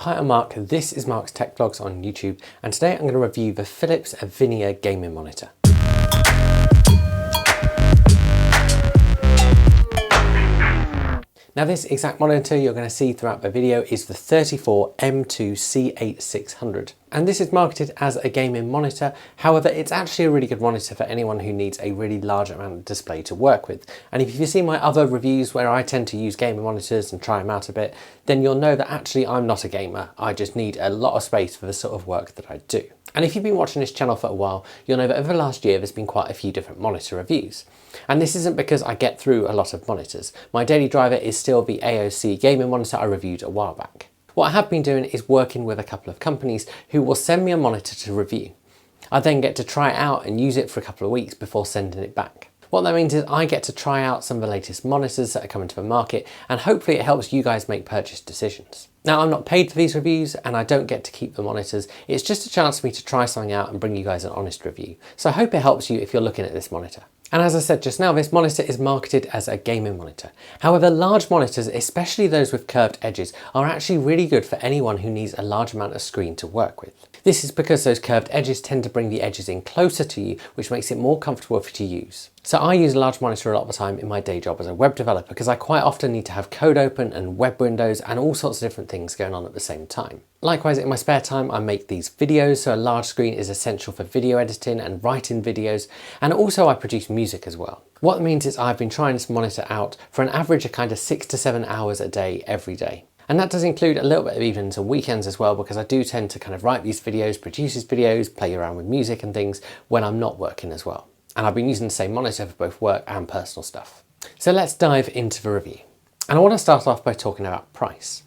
Hi, I'm Mark, this is Mark's Tech Vlogs on YouTube, and today I'm going to review the Philips Evnia gaming monitor. Now this exact monitor you're going to see throughout the video is the 34M2C8600, and this is marketed as a gaming monitor. However, it's actually a really good monitor for anyone who needs a really large amount of display to work with. And if you've seen my other reviews where I tend to use gaming monitors and try them out a bit, then you'll know that actually I'm not a gamer. I just need a lot of space for the sort of work that I do. And if you've been watching this channel for a while, you'll know that over the last year there's been quite a few different monitor reviews. And this isn't because I get through a lot of monitors. My daily driver is still the AOC gaming monitor I reviewed a while back. What I have been doing is working with a couple of companies who will send me a monitor to review. I then get to try it out and use it for a couple of weeks before sending it back. What that means is I get to try out some of the latest monitors that are coming to the market, and hopefully it helps you guys make purchase decisions. Now, I'm not paid for these reviews and I don't get to keep the monitors. It's just a chance for me to try something out and bring you guys an honest review. So I hope it helps you if you're looking at this monitor. And as I said just now, this monitor is marketed as a gaming monitor. However, large monitors, especially those with curved edges, are actually really good for anyone who needs a large amount of screen to work with. This is because those curved edges tend to bring the edges in closer to you, which makes it more comfortable for you to use. So I use a large monitor a lot of the time in my day job as a web developer because I quite often need to have code open and web windows and all sorts of different things going on at the same time. Likewise, in my spare time, I make these videos, so a large screen is essential for video editing and writing videos, and also I produce music as well. What it means is I've been trying this monitor out for an average of kind of 6 to 7 hours a day, every day. And that does include a little bit of evenings and weekends as well, because I do tend to kind of write these videos, produce these videos, play around with music and things when I'm not working as well. And I've been using the same monitor for both work and personal stuff. So let's dive into the review. And I want to start off by talking about price.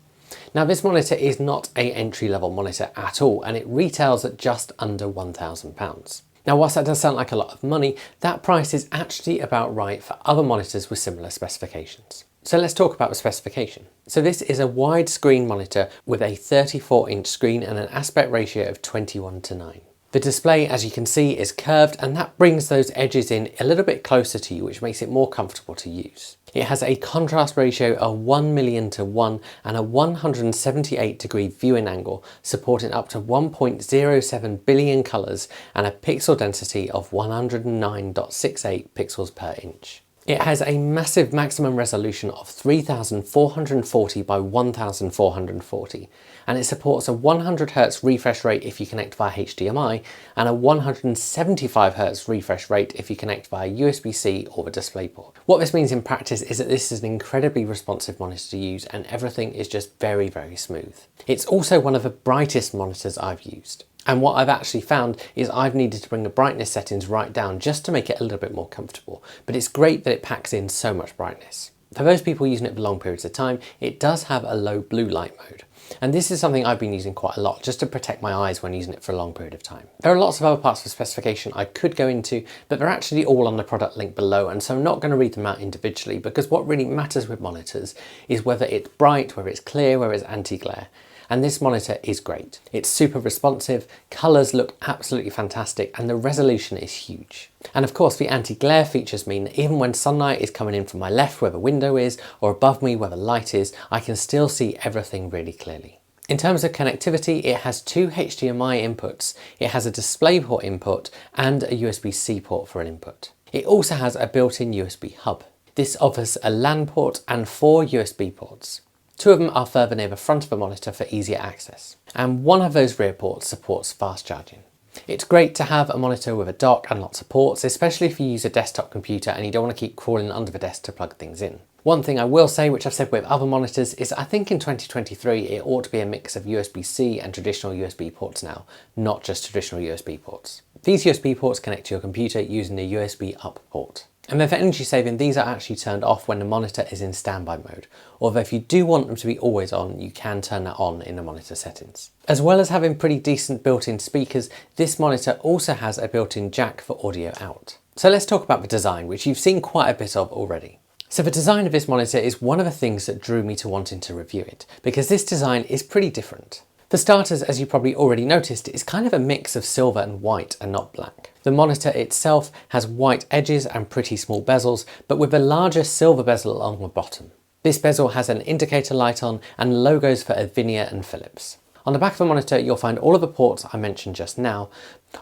Now, this monitor is not an entry-level monitor at all, and it retails at just under £1,000. Now, whilst that does sound like a lot of money, that price is actually about right for other monitors with similar specifications. So let's talk about the specification. So this is a widescreen monitor with a 34-inch screen and an aspect ratio of 21:9. The display, as you can see, is curved, and that brings those edges in a little bit closer to you, which makes it more comfortable to use. It has a contrast ratio of 1,000,000:1 and a 178-degree viewing angle, supporting up to 1.07 billion colours and a pixel density of 109.68 pixels per inch. It has a massive maximum resolution of 3440 by 1440, and it supports a 100Hz refresh rate if you connect via HDMI and a 175Hz refresh rate if you connect via USB-C or the DisplayPort. What this means in practice is that this is an incredibly responsive monitor to use, and everything is just very, very smooth. It's also one of the brightest monitors I've used. And what I've actually found is I've needed to bring the brightness settings right down just to make it a little bit more comfortable. But it's great that it packs in so much brightness. For those people using it for long periods of time, it does have a low blue light mode. And this is something I've been using quite a lot just to protect my eyes when using it for a long period of time. There are lots of other parts of the specification I could go into, but they're actually all on the product link below, and so I'm not going to read them out individually, because what really matters with monitors is whether it's bright, whether it's clear, whether it's anti-glare. And this monitor is great. It's super responsive, colours look absolutely fantastic, and the resolution is huge. And of course, the anti-glare features mean that even when sunlight is coming in from my left where the window is, or above me where the light is, I can still see everything really clearly. In terms of connectivity, it has 2 HDMI inputs, it has a DisplayPort input and a USB-C port for an input. It also has a built-in USB hub. This offers a LAN port and 4 USB ports. 2 of them are further near the front of the monitor for easier access, and one of those rear ports supports fast charging. It's great to have a monitor with a dock and lots of ports, especially if you use a desktop computer and you don't want to keep crawling under the desk to plug things in. One thing I will say, which I've said with other monitors, is I think in 2023 it ought to be a mix of USB-C and traditional USB ports now, not just traditional USB ports. These USB ports connect to your computer using the USB up port. And then for energy saving, these are actually turned off when the monitor is in standby mode. Although if you do want them to be always on, you can turn that on in the monitor settings. As well as having pretty decent built-in speakers, this monitor also has a built-in jack for audio out. So let's talk about the design, which you've seen quite a bit of already. So the design of this monitor is one of the things that drew me to wanting to review it, because this design is pretty different. For starters, as you probably already noticed, it's kind of a mix of silver and white and not black. The monitor itself has white edges and pretty small bezels, but with a larger silver bezel along the bottom. This bezel has an indicator light on and logos for Evnia and Philips. On the back of the monitor, you'll find all of the ports I mentioned just now.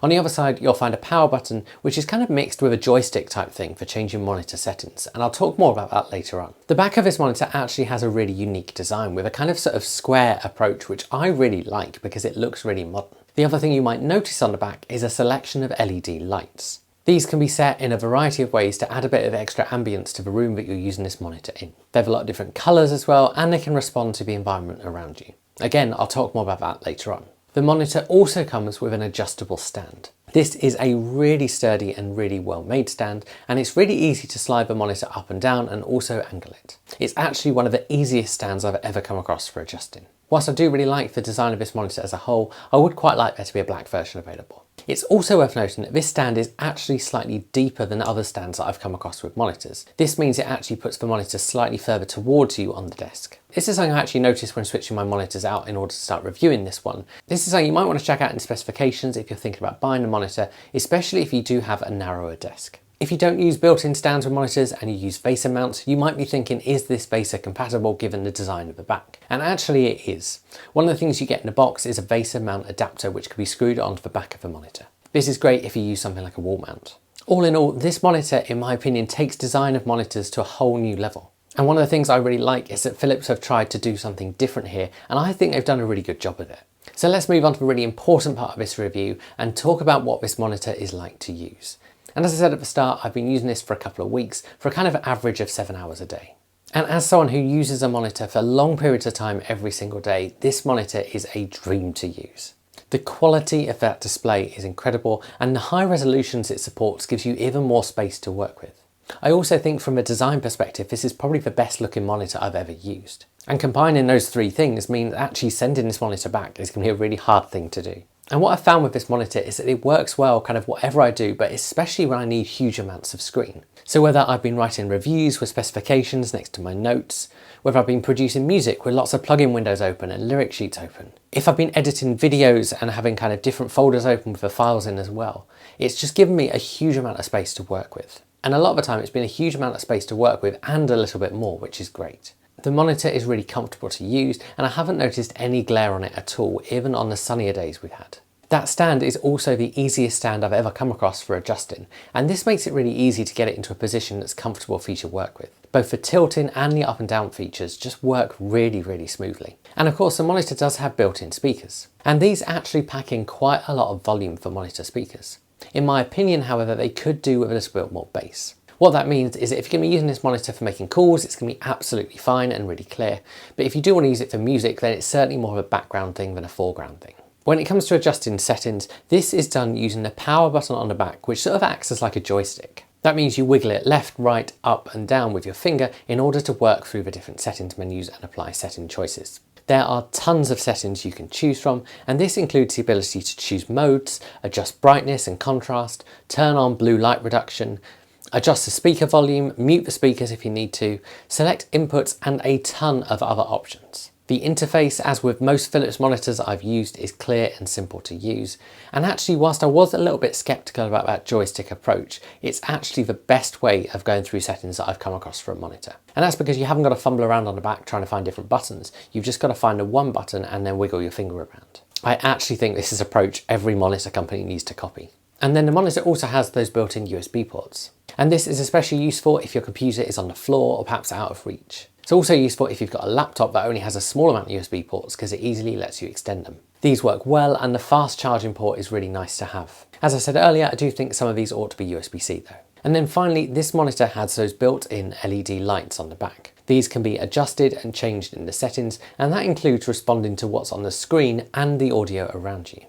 On the other side, you'll find a power button, which is kind of mixed with a joystick type thing for changing monitor settings, and I'll talk more about that later on. The back of this monitor actually has a really unique design with a kind of sort of square approach, which I really like because it looks really modern. The other thing you might notice on the back is a selection of LED lights. These can be set in a variety of ways to add a bit of extra ambience to the room that you're using this monitor in. They have a lot of different colours as well, and they can respond to the environment around you. Again, I'll talk more about that later on. The monitor also comes with an adjustable stand. This is a really sturdy and really well made stand, and it's really easy to slide the monitor up and down and also angle it. It's actually one of the easiest stands I've ever come across for adjusting. Whilst I do really like the design of this monitor as a whole, I would quite like there to be a black version available. It's also worth noting that this stand is actually slightly deeper than other stands that I've come across with monitors. This means it actually puts the monitor slightly further towards you on the desk. This is something I actually noticed when switching my monitors out in order to start reviewing this one. This is something you might want to check out in specifications if you're thinking about buying a monitor, especially if you do have a narrower desk. If you don't use built-in stands with monitors and you use VESA mounts, you might be thinking, is this VESA compatible given the design of the back? And actually it is. One of the things you get in the box is a VESA mount adapter which can be screwed onto the back of the monitor. This is great if you use something like a wall mount. All in all, this monitor, in my opinion, takes design of monitors to a whole new level. And one of the things I really like is that Philips have tried to do something different here, and I think they've done a really good job with it. So let's move on to the really important part of this review and talk about what this monitor is like to use. And as I said at the start, I've been using this for a couple of weeks for a kind of average of 7 hours a day. And as someone who uses a monitor for long periods of time every single day, this monitor is a dream to use. The quality of that display is incredible, and the high resolutions it supports gives you even more space to work with. I also think from a design perspective, this is probably the best looking monitor I've ever used. And combining those three things means actually sending this monitor back is going to be a really hard thing to do. And what I found with this monitor is that it works well kind of whatever I do, but especially when I need huge amounts of screen. So whether I've been writing reviews with specifications next to my notes, whether I've been producing music with lots of plugin windows open and lyric sheets open, if I've been editing videos and having kind of different folders open with the files in as well, it's just given me a huge amount of space to work with. And a lot of the time it's been a huge amount of space to work with and a little bit more, which is great. The monitor is really comfortable to use, and I haven't noticed any glare on it at all, even on the sunnier days we've had. That stand is also the easiest stand I've ever come across for adjusting, and this makes it really easy to get it into a position that's comfortable for you to work with. Both the tilting and the up and down features just work really smoothly. And of course the monitor does have built-in speakers, and these actually pack in quite a lot of volume for monitor speakers. In my opinion, however, they could do with a little bit more bass. What that means is that if you're going to be using this monitor for making calls, it's going to be absolutely fine and really clear. But if you do want to use it for music, then it's certainly more of a background thing than a foreground thing. When it comes to adjusting settings, this is done using the power button on the back, which sort of acts as like a joystick. That means you wiggle it left, right, up and down with your finger in order to work through the different settings menus and apply setting choices. There are tons of settings you can choose from, and this includes the ability to choose modes, adjust brightness and contrast, turn on blue light reduction, adjust the speaker volume, mute the speakers if you need to, select inputs, and a ton of other options. The interface, as with most Philips monitors I've used, is clear and simple to use. And actually, whilst I was a little bit skeptical about that joystick approach, it's actually the best way of going through settings that I've come across for a monitor. And that's because you haven't got to fumble around on the back trying to find different buttons. You've just got to find the one button and then wiggle your finger around. I actually think this is an approach every monitor company needs to copy. And then the monitor also has those built-in USB ports. And this is especially useful if your computer is on the floor or perhaps out of reach. It's also useful if you've got a laptop that only has a small amount of USB ports because it easily lets you extend them. These work well, and the fast charging port is really nice to have. As I said earlier, I do think some of these ought to be USB-C though. And then finally, this monitor has those built-in LED lights on the back. These can be adjusted and changed in the settings, and that includes responding to what's on the screen and the audio around you.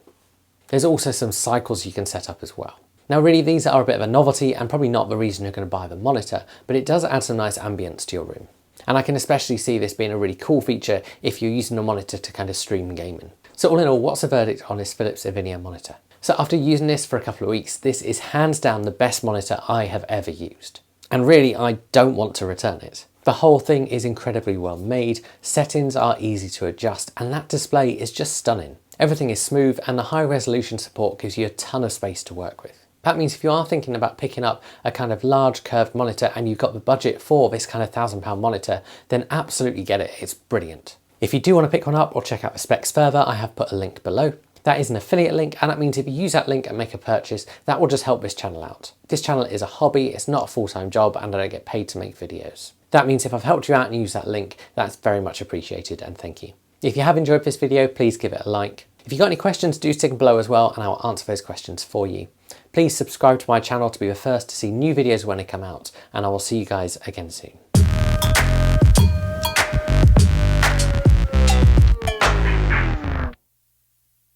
There's also some cycles you can set up as well. Now really, these are a bit of a novelty and probably not the reason you're going to buy the monitor, but it does add some nice ambience to your room. And I can especially see this being a really cool feature if you're using a monitor to kind of stream gaming. So all in all, what's the verdict on this Philips Evnia monitor? So after using this for a couple of weeks, this is hands down the best monitor I have ever used. And really, I don't want to return it. The whole thing is incredibly well made, settings are easy to adjust, and that display is just stunning. Everything is smooth, and the high resolution support gives you a ton of space to work with. That means if you are thinking about picking up a kind of large curved monitor and you've got the budget for this kind of £1,000 monitor, then absolutely get it, it's brilliant. If you do want to pick one up or check out the specs further, I have put a link below. That is an affiliate link, and that means if you use that link and make a purchase, that will just help this channel out. This channel is a hobby, it's not a full-time job, and I don't get paid to make videos. That means if I've helped you out and use that link, that's very much appreciated, and thank you. If you have enjoyed this video, please give it a like. If you've got any questions, do stick them below as well, and I will answer those questions for you. Please subscribe to my channel to be the first to see new videos when they come out, and I will see you guys again soon.